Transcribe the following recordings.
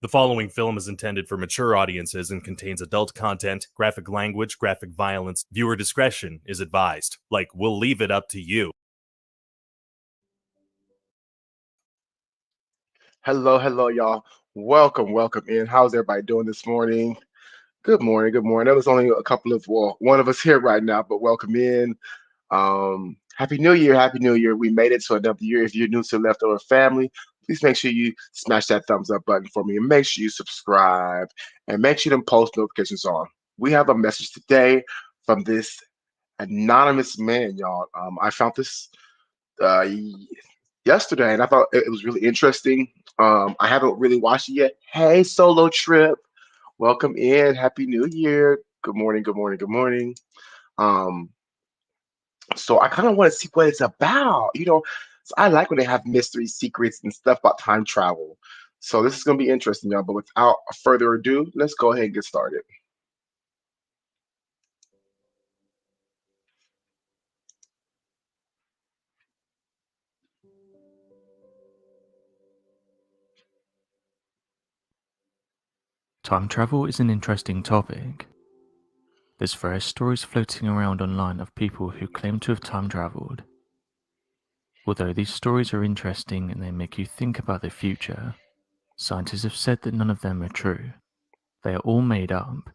The following film is intended for mature audiences and contains adult content, graphic language, graphic violence. Viewer discretion is advised. We'll leave it up to you. Hello, y'all. Welcome in. How's everybody doing this morning? Good morning, good morning. There's only a couple of, well, one of us here right now, but welcome in. Happy New Year, Happy New Year. We made it to another year. If you're new to Leftover Family, please make sure you smash that thumbs up button for me and make sure you subscribe and make sure them post notifications on. We have a message today from this anonymous man, y'all. I found this uh, yesterday, and I thought it was really interesting. I haven't really watched it yet. Hey, Solo Trip, welcome in. Happy New Year. Good morning, good morning, good morning. Um, so I kind of want to see what it's about. So I like when they have mystery secrets and stuff about time travel. So this is going to be interesting, y'all. But without further ado, let's go ahead and get started. Time travel is an interesting topic. There's various stories floating around online of people who claim to have time traveled. Although these stories are interesting and they make you think about the future, scientists have said that none of them are true. They are all made up,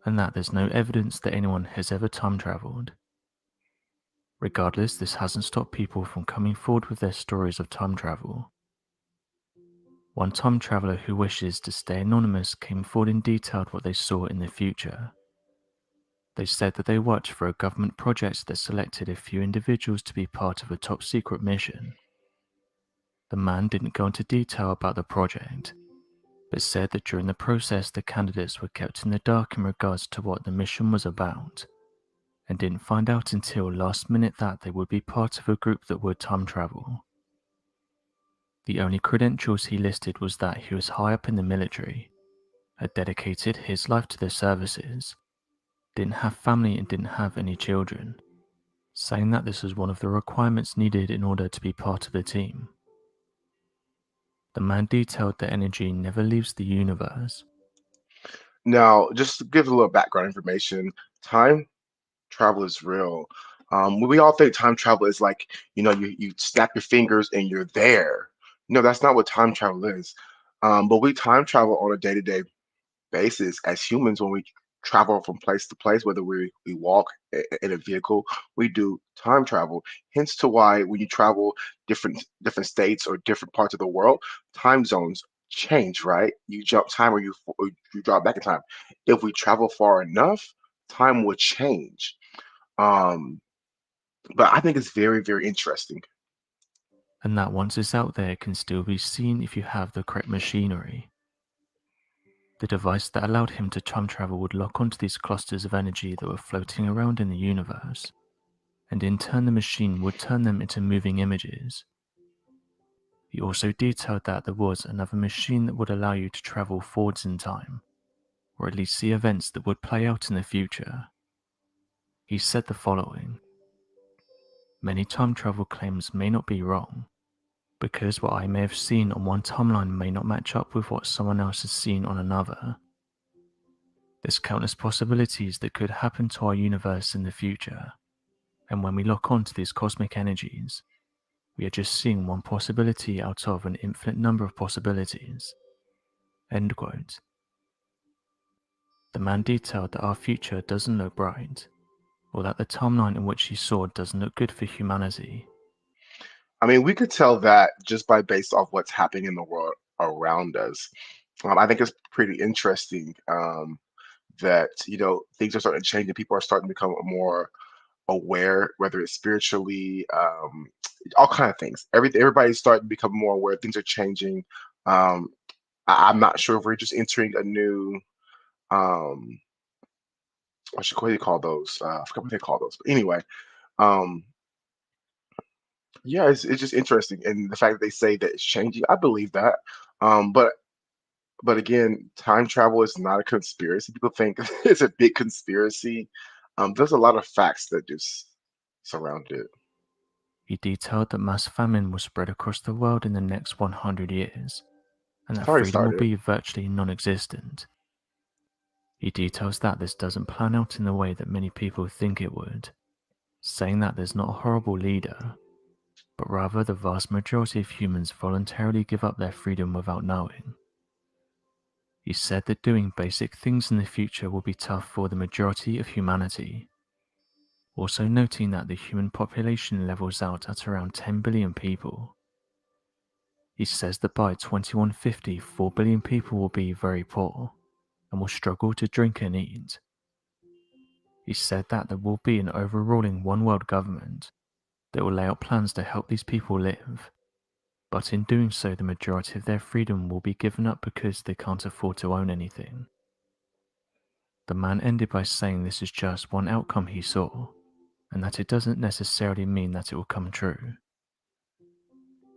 and that there's no evidence that anyone has ever time traveled. Regardless, this hasn't stopped people from coming forward with their stories of time travel. One time traveler who wishes to stay anonymous came forward and detailed what they saw in the future. They said that they worked for a government project that selected a few individuals to be part of a top secret mission. The man didn't go into detail about the project, but said that during the process the candidates were kept in the dark in regards to what the mission was about, and didn't find out until last minute that they would be part of a group that would time travel. The only credentials he listed was that he was high up in the military, had dedicated his life to the services, didn't have family and didn't have any children, saying that this was one of the requirements needed in order to be part of the team. The man detailed that energy never leaves the universe. Now, just to give a little background information, time travel is real. We all think time travel is like, you snap your fingers and you're there. No, that's not what time travel is. But we time travel on a day-to-day basis as humans when we travel from place to place, whether we walk in a vehicle, we do time travel. Hence to why when you travel different states or different parts of the world, time zones change, right? You jump time or you drop back in time. If we travel far enough, time will change. Um, but I think it's very, very interesting. And that once it's out there can still be seen if you have the correct machinery. The device that allowed him to time travel would lock onto these clusters of energy that were floating around in the universe, and in turn the machine would turn them into moving images. He also detailed that there was another machine that would allow you to travel forwards in time, or at least see events that would play out in the future. He said the following: "Many time travel claims may not be wrong, because what I may have seen on one timeline may not match up with what someone else has seen on another. There's countless possibilities that could happen to our universe in the future, and when we lock onto these cosmic energies, we are just seeing one possibility out of an infinite number of possibilities." End quote. The man detailed that our future doesn't look bright, or that the timeline in which he saw doesn't look good for humanity. I mean, we could tell that just by based off what's happening in the world around us. I think it's pretty interesting that things are starting to change and people are starting to become more aware, whether it's spiritually, all kind of things. Everybody's starting to become more aware. Things are changing. Um, I'm not sure if we're just entering a new um, what do you call those? I forgot what they call those. But anyway, um, yeah, it's just interesting, and the fact that they say that it's changing, I believe that. But but again, time travel is not a conspiracy. People think it's a big conspiracy. There's a lot of facts that just surround it. He detailed that mass famine will spread across the world in the next 100 years, and that It's already freedom will started. be virtually non-existent. He details that this doesn't plan out in the way that many people think it would, saying that there's not a horrible leader, but rather the vast majority of humans voluntarily give up their freedom without knowing. He said that doing basic things in the future will be tough for the majority of humanity, also noting that the human population levels out at around 10 billion people. He says that by 2150, 4 billion people will be very poor and will struggle to drink and eat. He said that there will be an overruling one world government that will lay out plans to help these people live, but in doing so the majority of their freedom will be given up because they can't afford to own anything. The man ended by saying this is just one outcome he saw, and that it doesn't necessarily mean that it will come true.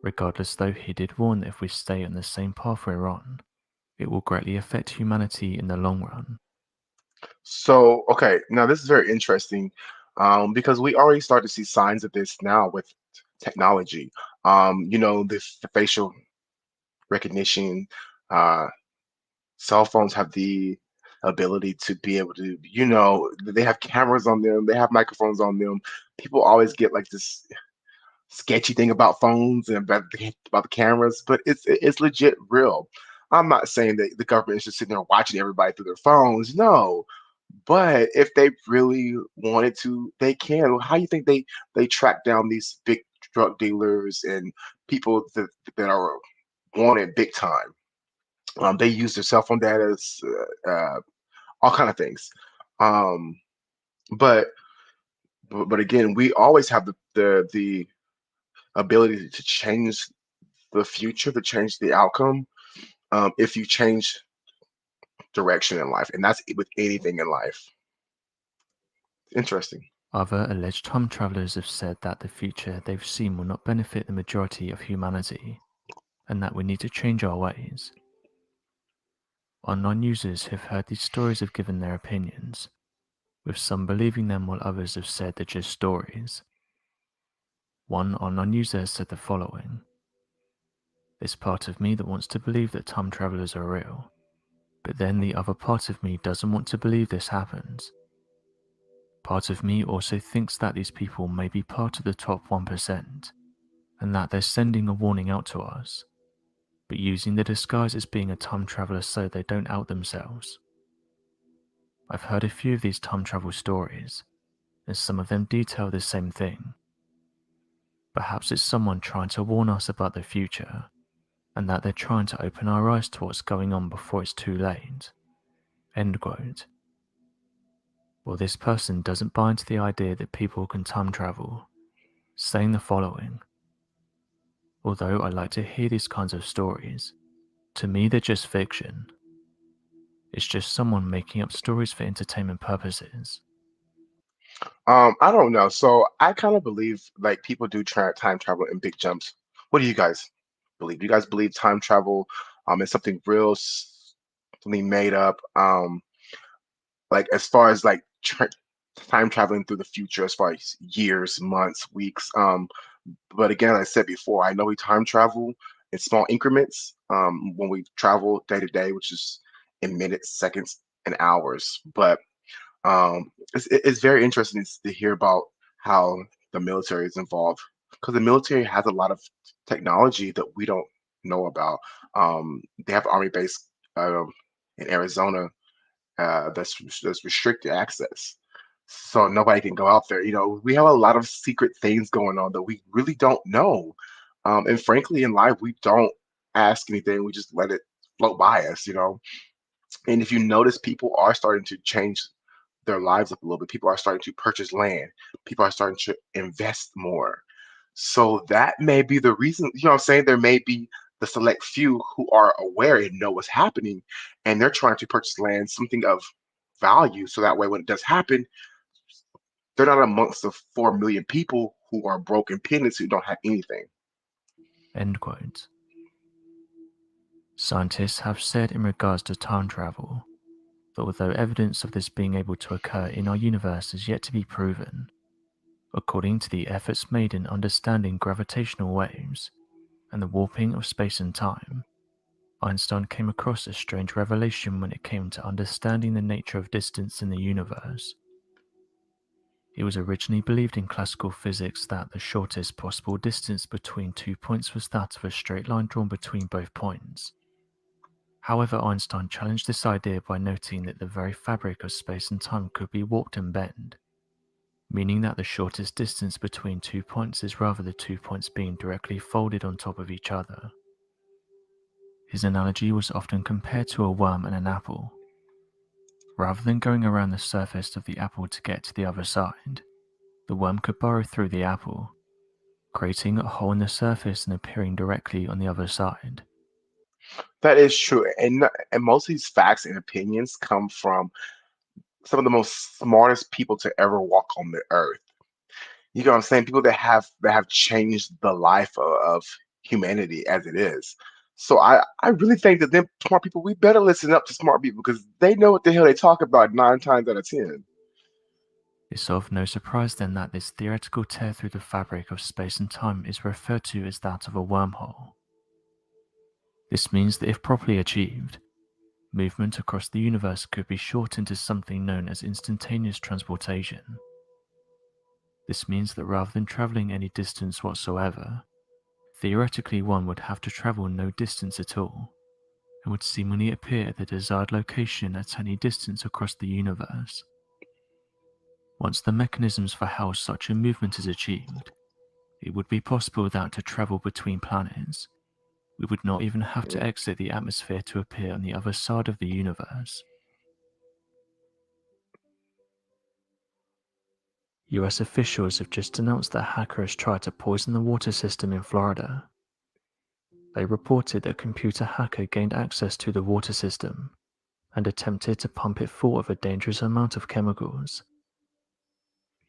Regardless though, he did warn that if we stay on the same path we're on, it will greatly affect humanity in the long run. So, okay, now this is very interesting because we already start to see signs of this now with technology. The facial recognition, uh, cell phones have the ability to be able to, they have cameras on them, they have microphones on them. People always get like this sketchy thing about phones and about the cameras, but it's legit real. I'm not saying that the government is just sitting there watching everybody through their phones. No, but if they really wanted to, they can. How do you think they track down these big drug dealers and people that are wanted big time? They use their cell phone data, all kind of things. Um, but but again, we always have the ability to change the future, to change the outcome, if you change direction in life, and that's with anything in life. Interesting. Other alleged time travelers have said that the future they've seen will not benefit the majority of humanity, and that we need to change our ways. Online users who've heard these stories have given their opinions, with some believing them while others have said they're just stories. One online user has said the following: "There's part of me that wants to believe that time travelers are real, but then the other part of me doesn't want to believe this happens. Part of me also thinks that these people may be part of the top 1%, and that they're sending a warning out to us, but using the disguise as being a time traveler so they don't out themselves. I've heard a few of these time travel stories, and some of them detail the same thing. Perhaps it's someone trying to warn us about the future, and that they're trying to open our eyes to what's going on before it's too late." End quote. Well, this person doesn't buy into the idea that people can time travel, saying the following: "Although I like to hear these kinds of stories, to me they're just fiction. It's just someone making up stories for entertainment purposes." I don't know. So I kind of believe like people do time travel in big jumps. What do you guys believe? Do you guys believe time travel is something real, something made up? Like as far as like time traveling through the future, as far as years, months, weeks. But again, like I said before, I know we time travel in small increments when we travel day to day, which is in minutes, seconds, and hours. But it's very interesting to hear about how the military is involved because the military has a lot of technology that we don't know about. They have army base um, in Arizona that's restricted access, so nobody can go out there. We have a lot of secret things going on that we really don't know, and frankly, in life, we don't ask anything; we just let it float by us. And if you notice, people are starting to change their lives up a little bit. People are starting to purchase land. People are starting to invest more. So that may be the reason, what I'm saying? There may be the select few who are aware and know what's happening, and they're trying to purchase land, something of value. So that way, when it does happen, they're not amongst the 4 million people who are broken penniless who don't have anything. End quote. Scientists have said in regards to time travel that although evidence of this being able to occur in our universe is yet to be proven, according to the efforts made in understanding gravitational waves and the warping of space and time, Einstein came across a strange revelation when it came to understanding the nature of distance in the universe. It was originally believed in classical physics that the shortest possible distance between 2 points was that of a straight line drawn between both points. However, Einstein challenged this idea by noting that the very fabric of space and time could be warped and bent, meaning that the shortest distance between 2 points is rather the 2 points being directly folded on top of each other. His analogy was often compared to a worm and an apple. Rather than going around the surface of the apple to get to the other side, the worm could burrow through the apple, creating a hole in the surface and appearing directly on the other side. That is true, and most of these facts and opinions come from some of the most smartest people to ever walk on the earth. You know what I'm saying? People that have changed the life of humanity as it is. So I really think that them smart people, we better listen up to smart people because they know what the hell they talk about 9 times out of 10. It's of no surprise then that this theoretical tear through the fabric of space and time is referred to as that of a wormhole. This means that if properly achieved, movement across the universe could be shortened to something known as instantaneous transportation. This means that rather than traveling any distance whatsoever, theoretically one would have to travel no distance at all, and would seemingly appear at the desired location at any distance across the universe. Once the mechanisms for how such a movement is achieved, it would be possible that to travel between planets, we would not even have to Mm. exit the atmosphere to appear on the other side of the universe. US officials have just announced that hackers tried to poison the water system in Florida. They reported that a computer hacker gained access to the water system and attempted to pump it full of a dangerous amount of chemicals.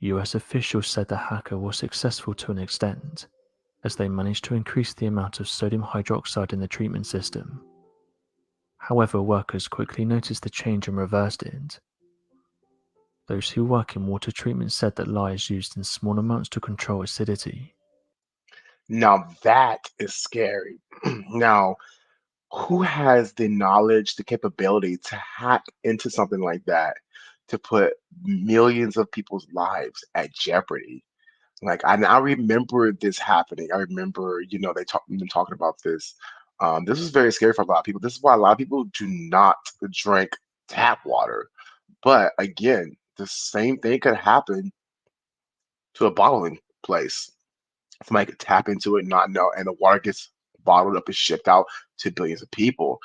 US officials said the hacker was successful to an extent, as they managed to increase the amount of sodium hydroxide in the treatment system. However, workers quickly noticed the change and reversed it. Those who work in water treatment said that lye is used in small amounts to control acidity. Now that is scary. Now, who has the knowledge, the capability to hack into something like that to put millions of people's lives at jeopardy? Like I remember this happening. I remember, we've been talking about this. This is very scary for a lot of people. This is why a lot of people do not drink tap water. But again, the same thing could happen to a bottling place. Somebody could tap into it, not know, and the water gets bottled up and shipped out to billions of people.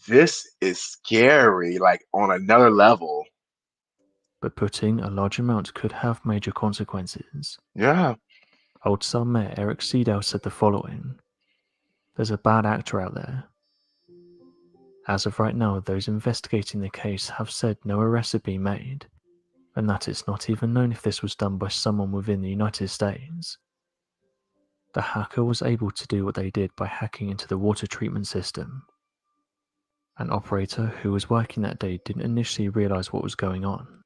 This is scary, like on another level. But putting a large amount could have major consequences. Yeah. Old Sun Mayor Eric Seedale said the following: "There's a bad actor out there. As of right now, those investigating the case have said no arrests have been made, and that it's not even known if this was done by someone within the United States. The hacker was able to do what they did by hacking into the water treatment system. An operator who was working that day didn't initially realize what was going on,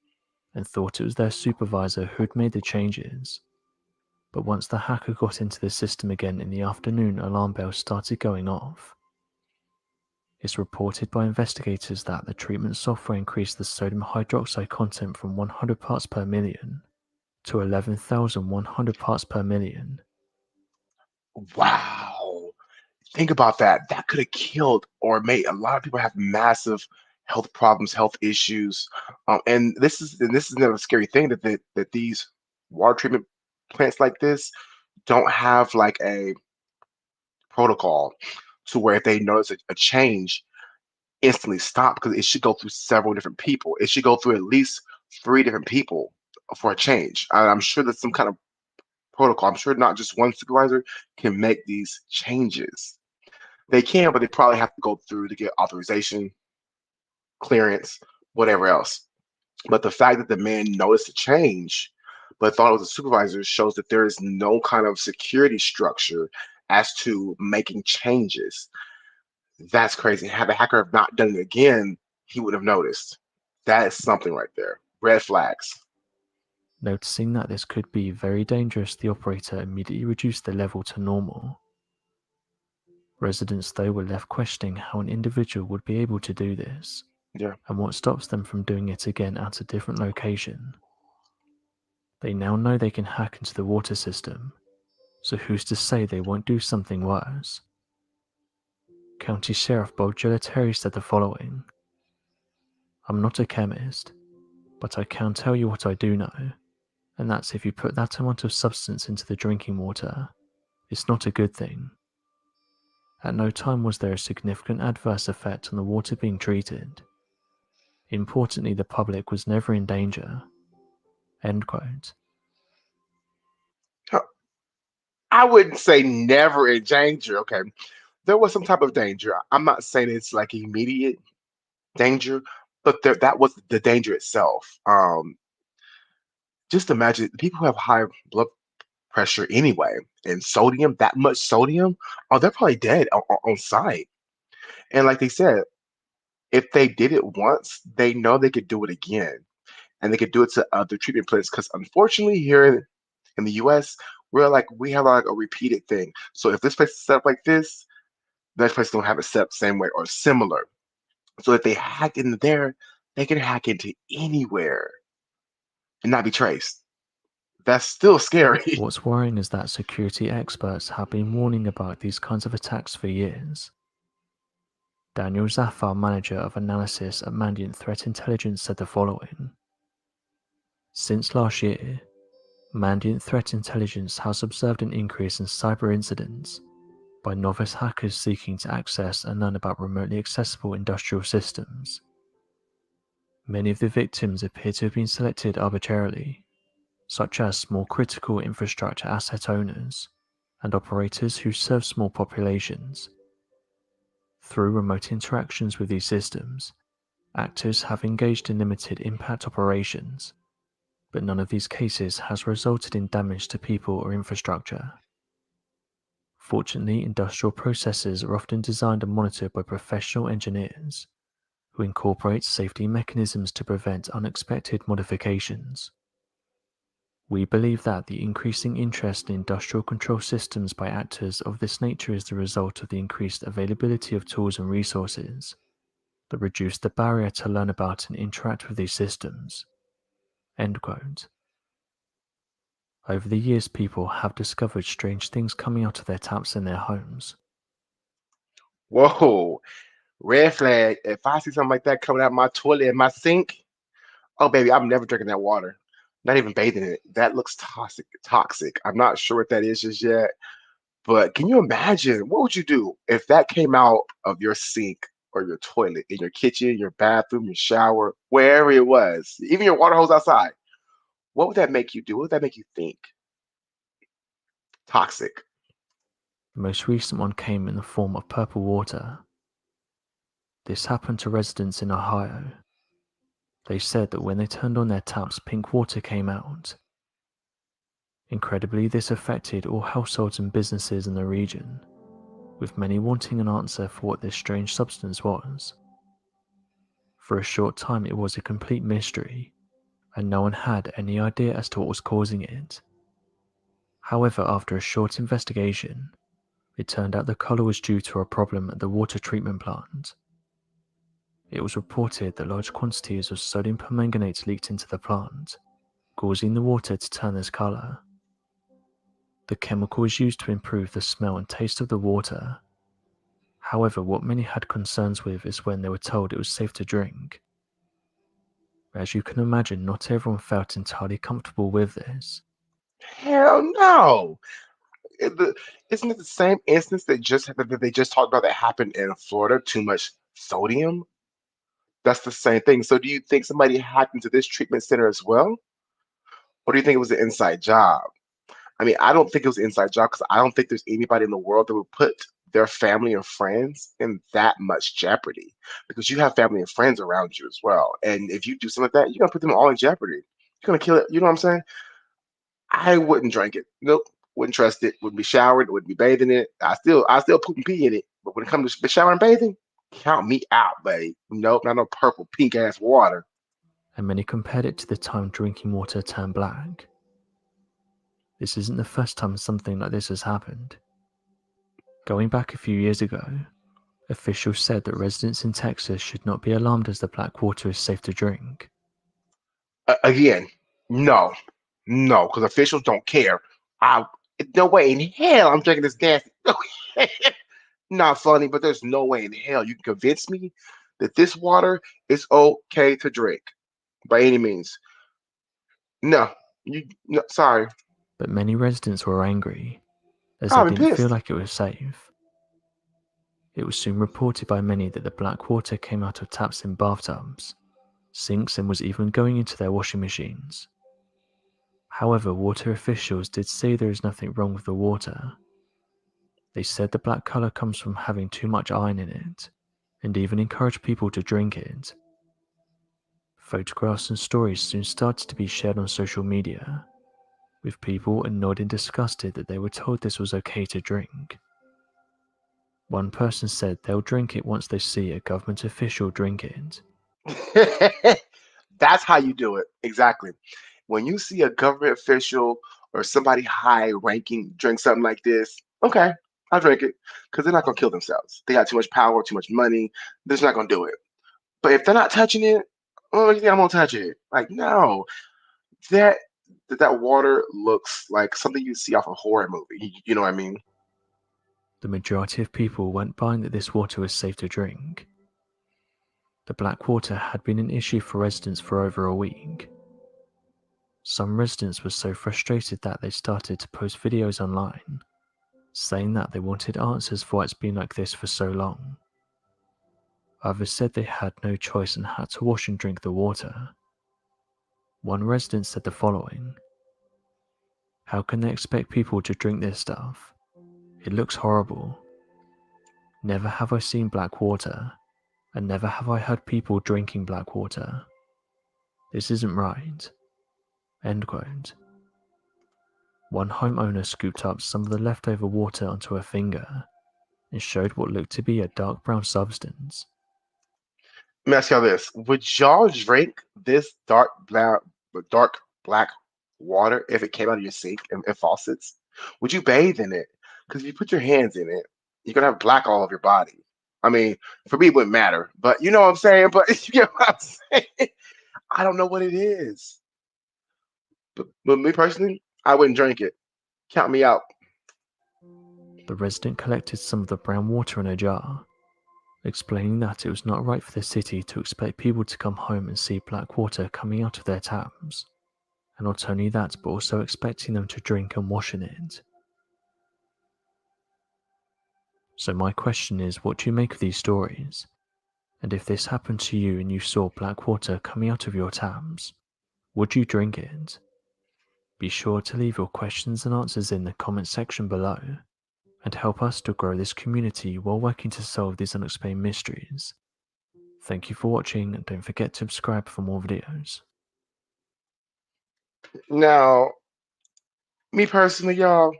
and thought it was their supervisor who had made the changes. But once the hacker got into the system again in the afternoon, alarm bells started going off. It's reported by investigators that the treatment software increased the sodium hydroxide content from 100 parts per million to 11,100 parts per million. Wow. Think about that. That could have killed or made a lot of people have massive health problems, health issues. And this is another scary thing that these water treatment plants like this don't have like a protocol to where if they notice a change, instantly stop because it should go through several different people. It should go through at least three different people for a change. I'm sure there's some kind of protocol. I'm sure not just one supervisor can make these changes. They can, but they probably have to go through to get authorization, clearance, whatever else. But the fact that the man noticed a change, but thought it was a supervisor, shows that there is no kind of security structure as to making changes. That's crazy. Had the hacker have not done it again, he would have noticed. That is something right there. Red flags. Noticing that this could be very dangerous, the operator immediately reduced the level to normal. Residents, though, were left questioning how an individual would be able to do this, Yeah. and what stops them from doing it again at a different location. They now know they can hack into the water system, so who's to say they won't do something worse? County Sheriff Bob Gelateri said the following: "I'm not a chemist, but I can tell you what I do know, and that's if you put that amount of substance into the drinking water, it's not a good thing. At no time was there a significant adverse effect on the water being treated. Importantly, the public was never in danger." End quote. Huh, I wouldn't say never in danger. Okay. There was some type of danger. I'm not saying it's like immediate danger, but that was the danger itself. Just imagine people who have high blood pressure anyway, and sodium, that much sodium, oh, they're probably dead on site. And like they said, if they did it once, they know they could do it again, and they could do it to other treatment plants. Because unfortunately, here in the U.S., we have like a repeated thing. So if this place is set up like this, the next place don't have it set up the same way or similar. So if they hack into there, they can hack into anywhere and not be traced. That's still scary. What's worrying is that security experts have been warning about these kinds of attacks for years. Daniel Zafar, manager of analysis at Mandiant Threat Intelligence, said the following: "Since last year, Mandiant Threat Intelligence has observed an increase in cyber incidents by novice hackers seeking to access and learn about remotely accessible industrial systems. Many of the victims appear to have been selected arbitrarily, such as small critical infrastructure asset owners and operators who serve small populations. Through remote interactions with these systems, actors have engaged in limited impact operations, but none of these cases has resulted in damage to people or infrastructure. Fortunately, industrial processes are often designed and monitored by professional engineers who incorporate safety mechanisms to prevent unexpected modifications. We believe that the increasing interest in industrial control systems by actors of this nature is the result of the increased availability of tools and resources that reduce the barrier to learn about and interact with these systems." End quote. Over the years, people have discovered strange things coming out of their taps in their homes. Whoa, red flag. If I see something like that coming out my toilet in my sink, oh baby, I'm never drinking that water. Not even bathing in it. That looks toxic. Toxic. I'm not sure what that is just yet. But can you imagine what would you do if that came out of your sink or your toilet in your kitchen, your bathroom, your shower, wherever it was, even your water hose outside? What would that make you do? What would that make you think? Toxic. The most recent one came in the form of purple water. This happened to residents in Ohio. They said that when they turned on their taps, pink water came out. Incredibly, this affected all households and businesses in the region, with many wanting an answer for what this strange substance was. For a short time, it was a complete mystery, and no one had any idea as to what was causing it. However, after a short investigation, it turned out the color was due to a problem at the water treatment plant. It was reported that large quantities of sodium permanganate leaked into the plant, causing the water to turn this color. The chemical is used to improve the smell and taste of the water. However, what many had concerns with is when they were told it was safe to drink. As you can imagine, not everyone felt entirely comfortable with this. Hell no. It- the- Isn't it the same instance that they just talked about that happened in Florida? Too much sodium. That's the same thing. So do you think somebody hacked into this treatment center as well, or do you think it was an inside job? I mean, I don't think it was an inside job because I don't think there's anybody in the world that would put their family and friends in that much jeopardy because you have family and friends around you as well. And if you do something like that, you're gonna put them all in jeopardy. You're gonna kill it. You know what I'm saying? I wouldn't drink it. Nope. Wouldn't trust it. Wouldn't be showering. Wouldn't be bathing in it. I still poop and pee in it. But when it comes to showering and bathing, count me out, babe. Nope, not no purple pink ass water. And many compared it to the time drinking water turned black. This isn't the first time something like this has happened. Going back a few years ago, officials said that residents in Texas should not be alarmed as the black water is safe to drink. Again, no, no, because officials don't care. I no way in hell I'm drinking this nasty. Not funny, but there's no way in hell you can convince me that this water is okay to drink by any means. No, no, sorry. But many residents were angry, as they I've been didn't feel pissed. like it was safe. It was soon reported by many that the black water came out of taps in bathtubs, sinks, and was even going into their washing machines. However, water officials did say there is nothing wrong with the water. They said the black colour comes from having too much iron in it, and even encouraged people to drink it. Photographs and stories soon started to be shared on social media, with people nodding disgusted that they were told this was okay to drink. One person said they'll drink it once they see a government official drink it. That's how you do it. Exactly. When you see a government official or somebody high ranking drink something like this, okay, I'll drink it because they're not going to kill themselves. They got too much power, too much money. They're just not going to do it. But if they're not touching it, oh, yeah, I'm going to touch it. Like, no, that that water looks like something you see off a horror movie. You know what I mean? The majority of people weren't buying that this water was safe to drink. The black water had been an issue for residents for over a week. Some residents were so frustrated that they started to post videos online, saying that they wanted answers for why it's been like this for so long. Others said they had no choice and had to wash and drink the water. One resident said the following: "How can they expect people to drink this stuff? It looks horrible. Never have I seen black water, and never have I heard people drinking black water. This isn't right." End quote. One homeowner scooped up some of the leftover water onto her finger and showed what looked to be a dark brown substance. Let me ask y'all this: would y'all drink this dark black water if it came out of your sink and faucets? Would you bathe in it? Because if you put your hands in it, you're gonna have black all over your body. I mean, for me, it wouldn't matter, but you know what I'm saying. But you get what I'm saying. I don't know what it is, but me personally, I wouldn't drink it. Count me out. The resident collected some of the brown water in a jar, explaining that it was not right for the city to expect people to come home and see black water coming out of their taps, and not only that, but also expecting them to drink and wash in it. So my question is, what do you make of these stories? And if this happened to you and you saw black water coming out of your taps, would you drink it? Be sure to leave your questions and answers in the comment section below, and help us to grow this community while working to solve these unexplained mysteries. Thank you for watching, and don't forget to subscribe for more videos. Now, me personally, y'all,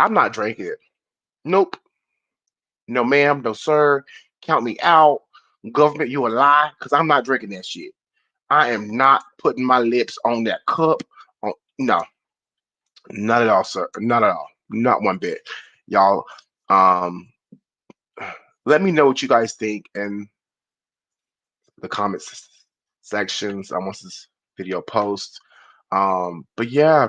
I'm not drinking it. Nope. No, ma'am. No, sir. Count me out. Government, you a lie? Because I'm not drinking that shit. I am not putting my lips on that cup. No, not at all, sir. Not at all. Not one bit. Y'all, um, let me know what you guys think in the comments sections once this video posts. But yeah,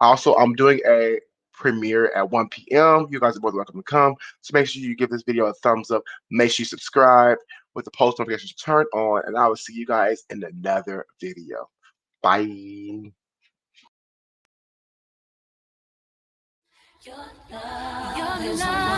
also I'm doing a premiere at 1 p.m. You guys are more than welcome to come. So make sure you give this video a thumbs up. Make sure you subscribe with the post notifications turned on, and I will see you guys in another video. Bye. Your love.